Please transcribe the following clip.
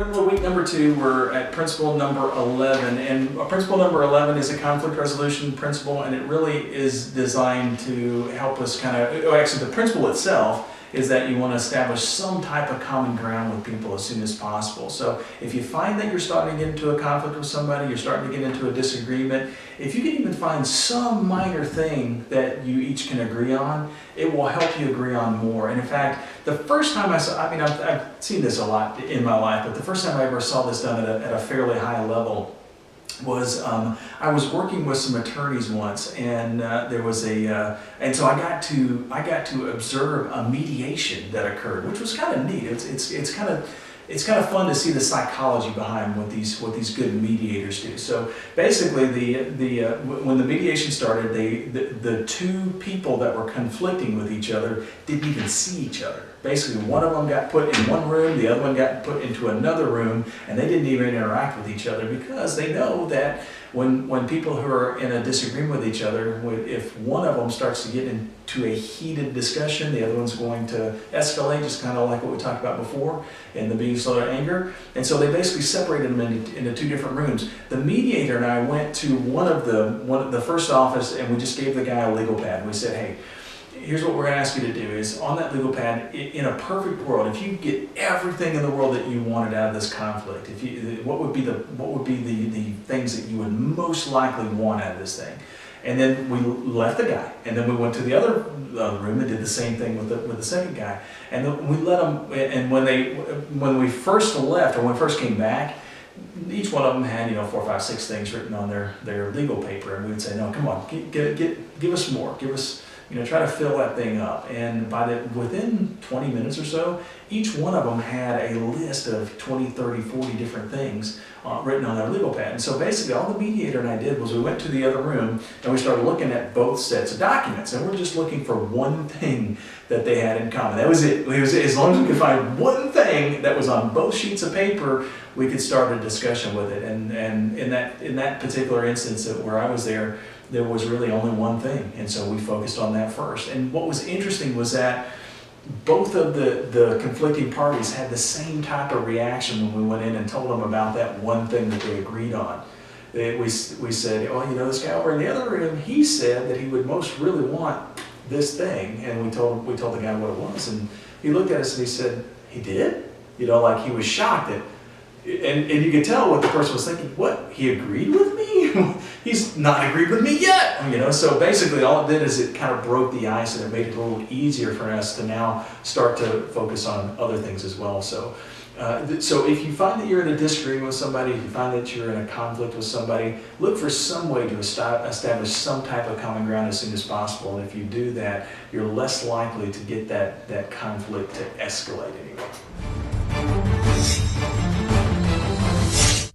So week number 2, we're at principle number 11, and principle number 11 is a conflict resolution principle, and it really is designed to help us kind of, actually the principle itself is that you want to establish some type of common ground with people as soon as possible. So if you find that you're starting to get into a conflict with somebody, you're starting to get into a disagreement, if you can even find some minor thing that you each can agree on, it will help you agree on more. And in fact, the first time I've seen this a lot in my life, but the first time I ever saw this done at a fairly high level was I was working with some attorneys once, and there was and so I got to observe a mediation that occurred, which was kind of neat. It's kind of fun to see the psychology behind what these good mediators do. So basically, when the mediation started, the two people that were conflicting with each other didn't even see each other. Basically, one of them got put in one room, the other one got put into another room, and they didn't even interact with each other because they know that when people who are in a disagreement with each other, if one of them starts to get into a heated discussion, the other one's going to escalate, just kind of like what we talked about before in the being slow to anger. And so they basically separated them into two different rooms. The mediator and I went to one of the first office, and we just gave the guy a legal pad. We said, hey, here's what we're going to ask you to do is on that legal pad, in a perfect world, if you get everything in the world that you wanted out of this conflict, what would be the things that you would most likely want out of this thing? And then we left the guy, and then we went to the other room and did the same thing with the second guy. And then we let them. And when we first left, or when we first came back, each one of them had 4, 5, 6 things written on their legal paper, and we would say, no, come on, give us more, give us. Try to fill that thing up. And within 20 minutes or so, each one of them had a list of 20, 30, 40 different things written on their legal pad. And so basically all the mediator and I did was we went to the other room and we started looking at both sets of documents. And we're just looking for one thing that they had in common. That was it. As long as we could find one thing that was on both sheets of paper, we could start a discussion with it. And in that particular instance where I was there was really only one thing, and so we focused on that first. And what was interesting was that both of the conflicting parties had the same type of reaction when we went in and told them about that one thing that they agreed on. We said, oh, this guy over in the other room, he said that he would most really want this thing, and we told the guy what it was, and he looked at us and he said, he did? Like he was shocked at. And you could tell what the person was thinking. What? He agreed with me? He's not agreed with me yet. So basically all it did is it kind of broke the ice, and it made it a little easier for us to now start to focus on other things as well. So if you find that you're in a disagreement with somebody, if you find that you're in a conflict with somebody, look for some way to establish some type of common ground as soon as possible. And if you do that, you're less likely to get that conflict to escalate anymore.